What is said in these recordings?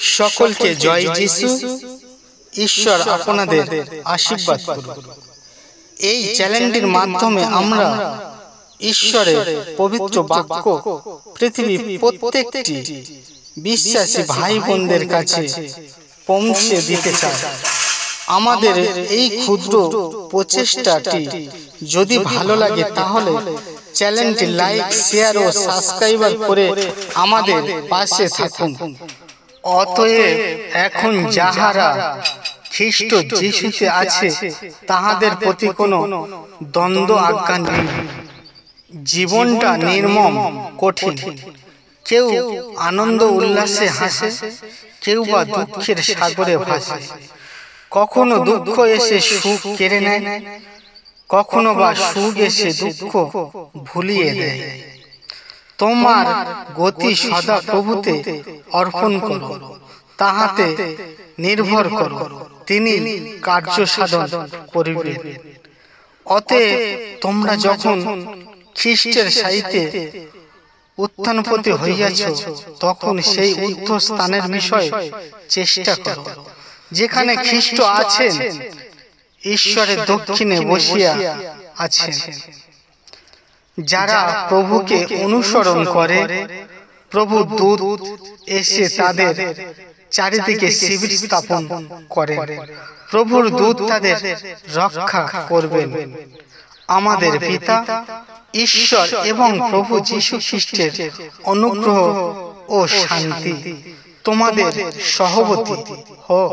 সকলকে জয় যিশু। ঈশ্বর আপনাদের আশীর্বাদ করুন। এই চ্যানেলটির মাধ্যমে আমরা ঈশ্বরের পবিত্র বাক্য পৃথিবীর প্রত্যেকটি বিশ্বাসী ভাই বোনদের কাছে পৌঁছে দিতে চাই। আমাদের এই ক্ষুদ্র প্রচেষ্টাটি যদি ভালো লাগে তাহলে চ্যানেলটি লাইক, শেয়ার ও সাবস্ক্রাইব করে আমাদের পাশে থাকুন। অতএব এখন যাহারা খ্রিস্ট যিশুতে আছে তাহাদের প্রতি কোনো দ্বন্দ্ব আজ্ঞা নেই। জীবনটা নির্মম, কঠিন। কেউ আনন্দ উল্লাসে হাসে, কেউ বা দুঃখের সাগরে ভাসে। কখনো দুঃখ এসে সুখ কেড়ে নেয়, কখনো বা সুখ এসে দুঃখ ভুলিয়ে দেয়। তোমার গতি সদা প্রভুতে অর্পণ করো, তাহাতে নির্ভর করো, তিনি কার্য সাধন করিবেন। অতএব তোমরা যখন খ্রিস্টের সাইতে উত্থানপতি হইয়াছ, তখন সেই ঊর্ধ্বস্থানের বিষয়ে চেষ্টা করো, যেখানে খ্রিস্ট আছেন, ঈশ্বরের দক্ষিণে বসিয়া আছেন। যারা প্রভুকে অনুসরণ করে, প্রভু দূত এসে তাদের চারিদিকে শিবির স্থাপন করেন। প্রভুর দূত তাদের রক্ষা করবেন। আমাদের পিতা ঈশ্বর এবং প্রভু যীশু খ্রিস্টের অনুগ্রহ ও শান্তি তোমাদের সহবর্তী হোক।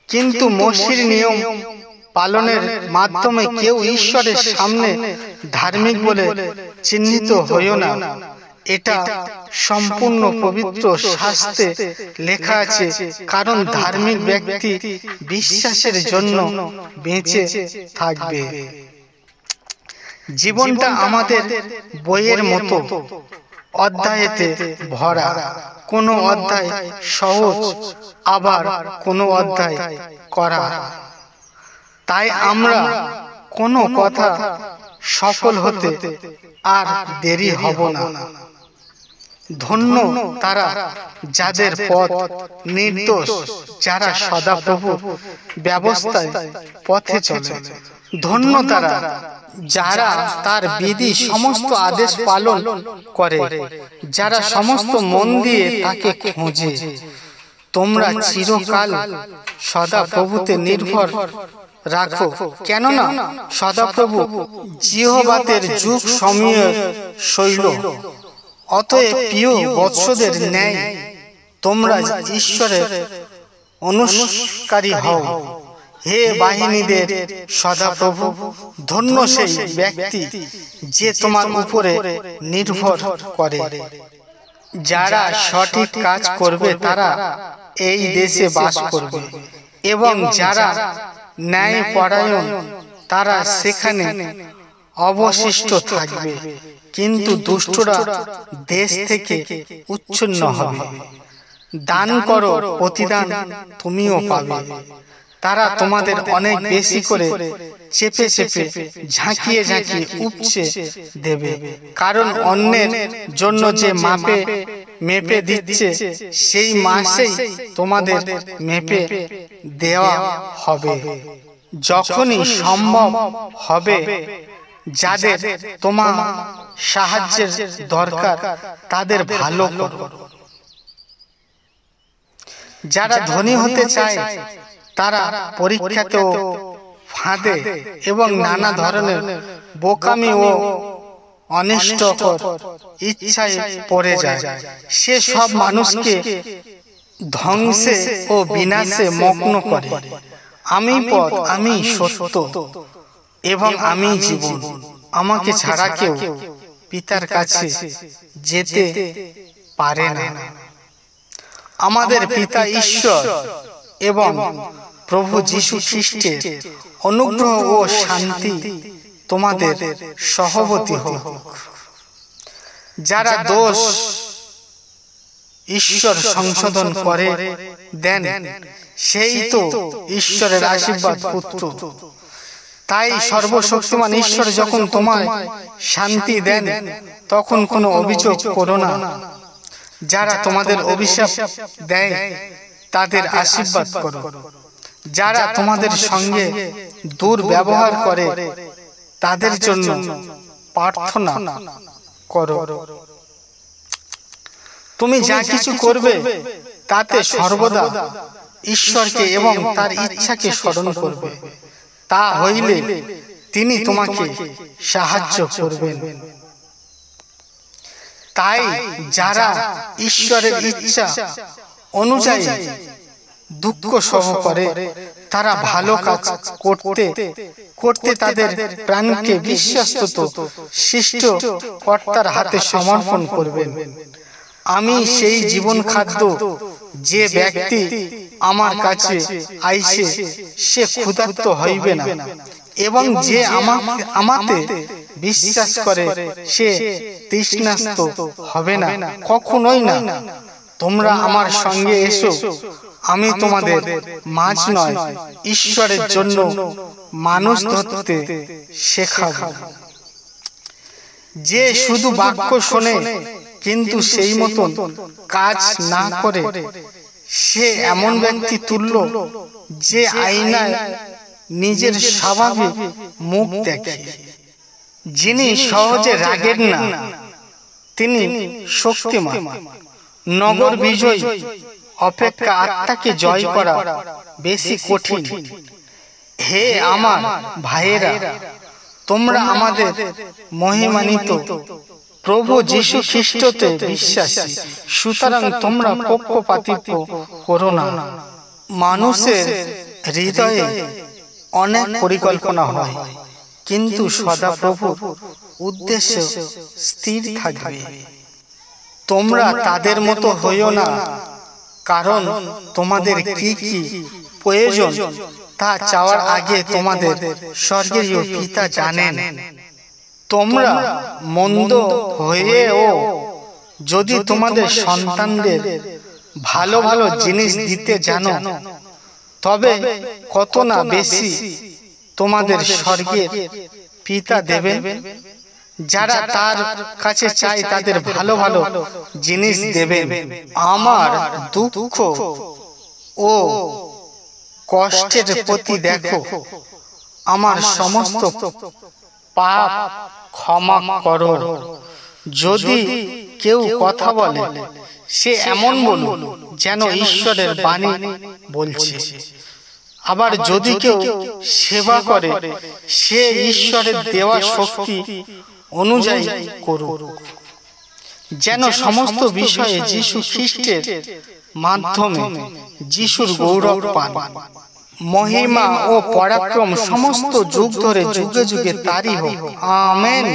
কিন্তু মসির নিয়ম পালনের মাধ্যমে কেউ ঈশ্বরের সামনে ধার্মিক বলে চিহ্নিত হইও না। এটা সম্পূর্ণ পবিত্র শাস্ত্রে লেখা আছে, কারণ ধার্মিক ব্যক্তি বিশ্বাসের জন্য বেঁচে থাকবে। জীবনটা আমাদের বইয়ের মতো অধ্যায়েতে ভরা। কোনো অধ্যায় সহজ, আবার কোনো অধ্যায় করা। তাই আমরা কোনো কথা সফল হতে আর দেরি হব না। ধন্য তারা যাদের পথ নির্দোষ, যারা সদাপ্রভু ব্যবস্থায় পথে চলে। ধন্য তারা যারা তার বিধি সমস্ত আদেশ পালন করে, যারা সমস্ত মন দিয়ে তাকে খোঁজে। তোমরা চিরকাল সদাপ্রভুতে নির্ভর রাখো, কেননা সদাপ্রভু জিহ্বার যুগ সময় শৈল। অতএব প্রিয় বৎসদের ন্যায় তোমরা ঈশ্বরের অনুসরণকারী হও। হে বাহিনীদের সদাপ্রভু, ধন্য সেই ব্যক্তি যে তোমার উপরে নির্ভর করে। যারা সঠিক কাজ করবে তারা এই দেশে বাস করবে, এবং যারা ন্যায়পরায়ণ তারা সেখানে অবশিষ্ট থাকবে। কিন্তু দুষ্টরা দেশ থেকে উচ্ছন্ন হবে। দান করো, প্রতিদান তুমিও পাবে। তারা তোমাদের অনেক বেশি করে চেপে চেপে ঝাঁকিয়ে ঝাঁকিয়ে উপচে দেবে, কারণ অন্যের জন্য যে মাপে মেপে দিচ্ছে সেই মাসেই তোমাদের মেপে দেওয়া হবে। যখনই সম্ভব হবে যাদের তোমার সাহায্যের দরকার তাদের ভালো করো। যারা ধনী হতে চায় তারা পরীক্ষাতেও ফাঁদে এবং নানা ধরনের বোকামি ও অনিষ্টকর ইচ্ছায় পড়ে যায়। সে সব মানুষকে ধ্বংসে ও বিনাশে মগ্ন করে। আমি পথ, আমি সত্য এবং আমি জীবন। আমাকে ছাড়া কেউ পিতার কাছে যেতে পারে না। আমাদের পিতা ঈশ্বর এবং প্রভু যীশু খ্রিস্টের অনুগ্রহ ও শান্তি তোমাদের সহবর্তী হোক। যারা দোষ ঈশ্বর সংশোধন করে দেন, সেই তো ঈশ্বরের আশীর্বাদ পুত্র। তাই সর্বশক্তিমান ঈশ্বর যখন তোমায় শান্তি দেন, তখন কোনো অভিযোগ করো না। যারা তোমাদের অভিশাপ দেয় তাদের আশীর্বাদ করো, যারা তোমাদের সঙ্গে দুর্ব্যবহার করে তাদের জন্য প্রার্থনা করো। তুমি যা কিছু করবে তাতে সর্বদা ঈশ্বরকে এবং তার ইচ্ছাকে স্মরণ করবে, তা হইলে তিনি তোমাকে সাহায্য করবেন। তাই যারা ঈশ্বরের ইচ্ছা অনুযায়ী দুঃখ সহ করে তারা ভালো কাজ করতে করতে তাদের প্রাণকে বিশ্বস্ত সৃষ্টিকর্তার হাতে সমর্পণ করবেন। আমি সেই জীবন খাদ্য, যে ব্যক্তি আমার কাছে আইসে সে ক্ষুধার্ত হইবে না, এবং যে আমাতে বিশ্বাস করে সে তৃষ্ণার্ত হবে না, কখনোই না। তোমরা আমার সঙ্গে এসো, আমি তোমাদের মাছ নয় ঈশ্বরের জন্য মানুষ ধরতে শেখাবো। যে শুধু বাক্য শোনে কিন্তু সেই মতন কাজ না করে সে এমন ব্যক্তি তুল্য যে আয়নায় নিজের স্বাভাবিক মুখ দেখে। যিনি সহজে রাগেন না তিনি শক্তিমান। নগর বিজয় অপেক্ষা আত্মাকে জয় করা বেশি কঠিন। হে আমার ভাইয়েরা, তোমরা আমাদের মহিমান্বিত প্রভু যীশু খ্রিস্টতে বিশ্বাসী, সুতরাং তোমরা পক্ষপাতিত্ব করো না। মানুষের হৃদয়ে অনেক পরিকল্পনা হয়, কিন্তু সদাপ্রভুর উদ্দেশ্য স্থির থাকবে। তোমরা তাদের মতো হইও না, কারণ তোমাদের কি কি প্রয়োজন তা চাওয়ার আগে তোমাদের স্বর্গীয় পিতা জানেন। তোমরা মন্দ হয়েও যদি তোমাদের সন্তানদের ভালো ভালো জিনিস দিতে জানো, তবে কত না বেশি তোমাদের স্বর্গের পিতা দেবেন। যারা তার কাছে চায় তাদের ভালো ভালো জিনিস দেবেন। আমার দুঃখ ও কষ্টের প্রতি দেখো, আমার সমস্ত পাপ ক্ষমা করো। যদি কেউ কথা বলে সে এমন বলুক যেন ঈশ্বরের বাণী বলছে, আবার যদি কেউ সেবা করে সে ঈশ্বরের দেওয়া শক্তি অনুযায়ী করুক, যেন সমস্ত বিষয়ে যীশু খ্রিস্টের মাধ্যমে যীশুর গৌরব পান। মহিমা ও পরাক্রম সমস্ত যুগ ধরে যুগে যুগে তারই হোক। আমেন।